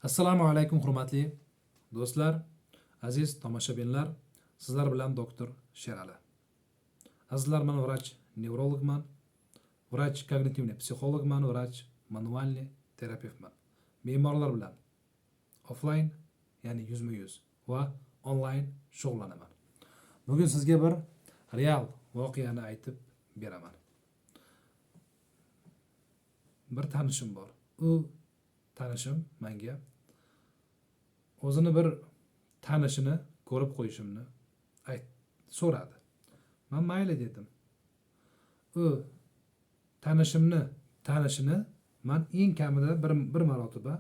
Assalomu alaykum hurmatli do'stlar, aziz tomoshabinlar. Sizlar bilan doktor Sherali. Azizlar, men vrach nevrologman, vrach kognitivniy psixologman, vrach manualniy terapevtman. Bemorlar bilan offline, ya'ni yuzma-yuz va onlayn shug'ullanaman. Bugun sizga bir real voqeani aytib beraman. Bir tanishim bor. U tanishim menga o'zini bir tanishini ko'rib qo'yishimni so'radi. Men mayli dedim. U tanishini men eng kamida bir marotaba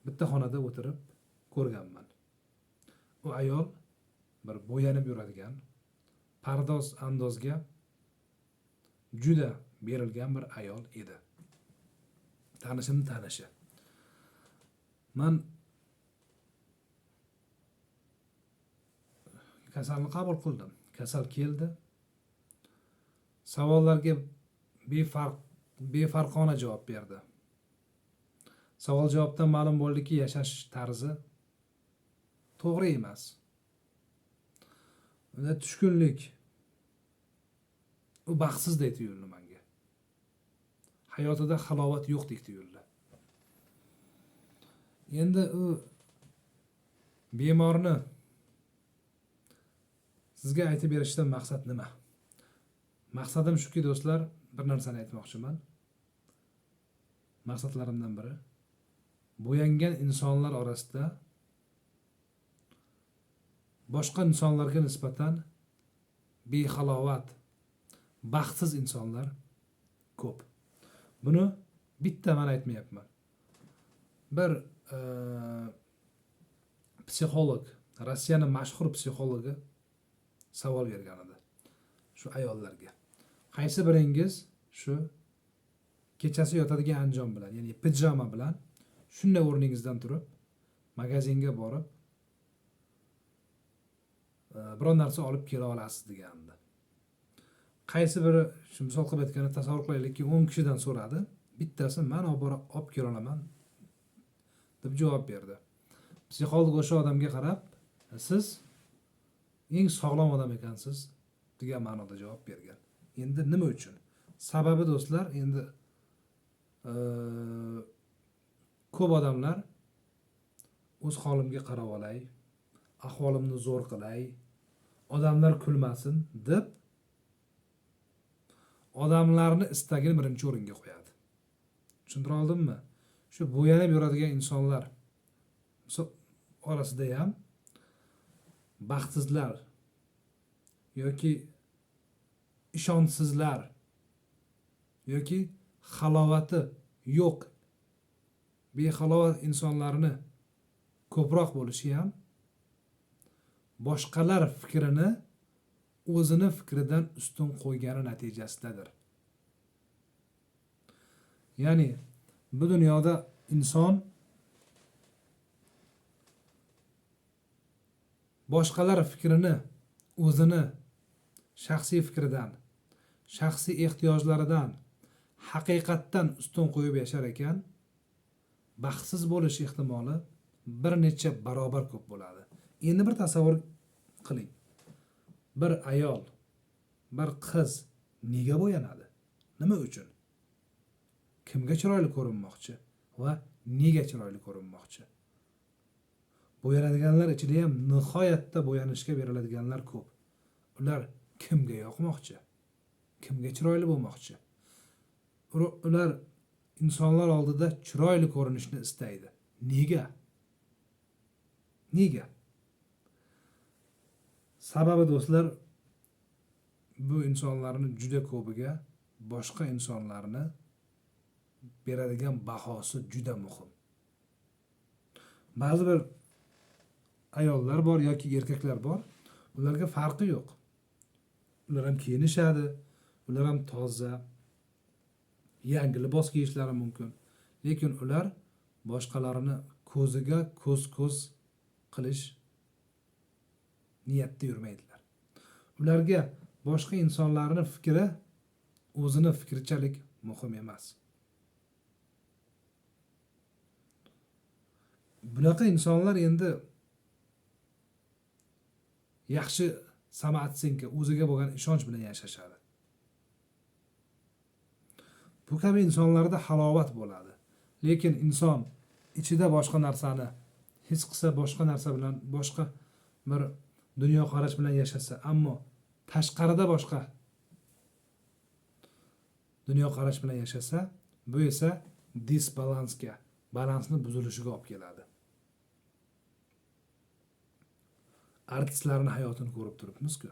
bitta xonada o'tirib ko'rganman. U ayol bir bo'yanib yuradigan, pardoz andozga juda berilgan bir ayol edi. Tanishimni tanishi. Men kasalni qabul qildim. Kasal keldi. Savollarga befarqona javob berdi. Savol javobdan ma'lum bo'ldiki, yashash tarzi to'g'ri emas. Unda tushkunlik. U baxtsizdek tuyuldi menga. Hayotida halovat yo'qdek tuyuldi. Endi u bemorni sizga aytib berishdan maqsad nima? Maqsadim shuki do'stlar, bir narsani aytmoqchiman. Maqsadlarimdan biri bo'yangan insonlar orasida boshqa insonlarga nisbatan behalovat, baxtsiz insonlar ko'p. Buni bitta men aytmayapman. Bir psixolog, Rossiyaning mashhur psixologi savol bergan edi shu ayollarga. Qaysi biringiz shu kechasi yotadigan anjom bilan, ya'ni pijama bilan shunday o'rningizdan turib magazinga borib biror narsa olib kela olasiz degandi. Qaysi biri, shu misol qilib aytganda tasavvur qilaylikki, 10 kishidan so'radi, bittasi men olib kela olaman deb javob berdi. Psixolog o'sha odamga qarab, siz eng sog'lom odam ekansiz degan ma'noda javob bergan. Endi nima uchun? Sababi do'stlar, endi ko'p odamlar o'z holimga qarab olay, ahvolimni zo'r qilay, odamlar kulmasin deb odamlarni istagini birinchi o'ringa qo'yadi. Tushuntira oldimmi? Shu bo'yanib yuradigan insonlar orasida ham baxtsizlar yoki ishonchsizlar yoki halovati yo'q, behalovat insonlarni ko'proq bo'lishi ham boshqalar fikrini o'zini fikridan ustun qo'ygani natijasidadir. Ya'ni bu dunyoda inson boshqalar fikrini o'zini shaxsiy fikridan, shaxsiy ehtiyojlaridan, haqiqatdan ustun qo'yib yashar ekan, baxtsiz bo'lish ehtimoli bir necha barobar ko'p bo'ladi. Endi bir tasavvur qiling. Bir ayol, bir qiz nega bo'yanadi? Nima uchun? Kimga chiroyli ko'rinmoqchi va nega chiroyli ko'rinmoqchi? Bo'yanadiganlar ichida ham nihoyatda bo'yanishga beriladiganlar ko'p. Ular kimga yoqmoqchi? Kimga chiroyli bo'lmoqchi? Ular insonlar oldida chiroyli ko'rinishni istaydi. Nega? Nega? Sababi do'stlar, bu insonlarning juda ko'piga boshqa insonlarni beradigan bahosi juda muhim. Ba'zi bir ayollar bor yoki erkaklar bor, ularga farqi yo'q. Ular ham kiyinishadi, ular ham toza, yangi libos kiyishlari mumkin. Lekin ular boshqalarini ko'ziga ko'z qilish niyatda yurmaydilar. Ularga boshqa insonlarning fikri o'zini fikrichalik muhim emas. bunaqa insonlar endi yaxshi samatsinki o'ziga bo'lgan ishonch bilan yashashadi. Bu kabi insonlarda halovat bo'ladi. Lekin inson ichida boshqa narsani his qilsa, boshqa narsa bilan, boshqa bir dunyo qarash bilan yashasa, ammo tashqarida boshqa dunyo qarash bilan yashasa, bu esa disbalansga, balansni buzilishiga olib keladi. Artistlarning hayotini ko'rib turibmiz-ku.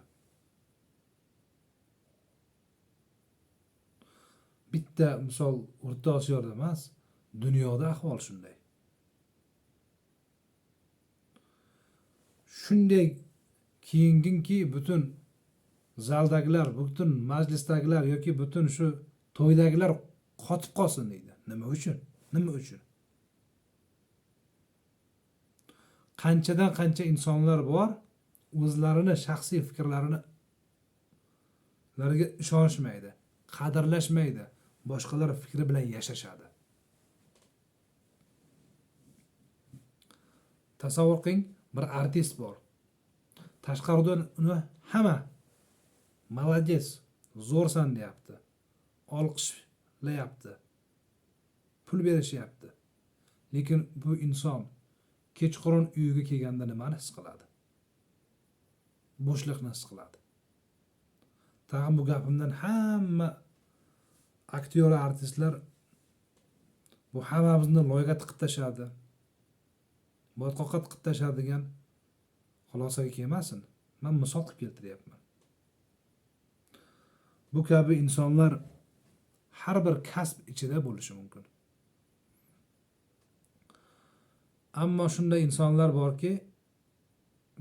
Bitta misol O'rta Osiyoda emas, dunyoda ahvol shunday. Shunday kiyinginki butun zaldagilar, butun majlisdagilar yoki butun shu to'ydagilar qotib qolsin deydi. Nima uchun? Nima uchun? Qanchadan qancha insonlar bor, o'zlarini shaxsiy fikrlarini larga ishonishmaydi, qadrlashmaydi, boshqalar fikri bilan yashashadi. Tasavvur qiling, bir artist bor. Tashqaridan uni hamma "Молодец, zo'rsan" deyapti. Olqishlayapti. Pul berishyapti. Lekin bu inson kechqurun uyiga kelganda nimani his qiladi? Bo'shliqni his qiladi. Tag'in bu gapimdan hamma aktyor, artistlar bu hammamizni loyga tiqib tashadi. Botqoqqa tiqib tashadi degan xulosaga kelmasin. Men misol qilib keltiryapman. Bu kabi insonlar har bir kasb ichida bo'lishi mumkin. Ammo shunday insonlar borki,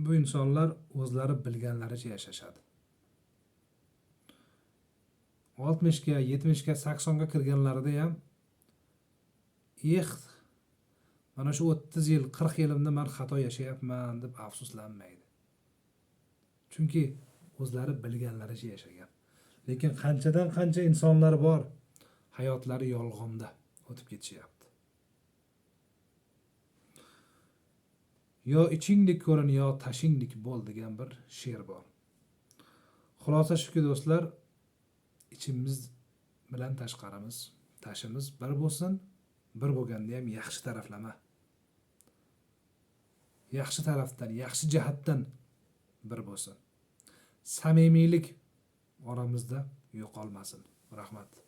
bu insonlar o'zlari bilganlaricha yashashadi. 60 ga, 70 ga, 80 ga kirganlarida ham mana shu 30 yil, 40 yilimda men xato yashayapman deb afsuslanmaydi. Chunki o'zlari bilganlaricha yashagan. Lekin qanchadan qancha insonlar bor, hayotlari yolg'onda o'tib ketishyapti. Yo ichingdek ko'rin, yo tashingdek bo'l degan bir she'r bor. Xulosa shuki do'stlar, ichimiz bilan tashqarimiz, tashimiz bir bo'lsin, bir bo'lganda ham yaxshi taraflama. Yaxshi tarafdan, yaxshi jihatdan bir bo'lsin. Samimiylik oramizda yo'qolmasin. Rahmat.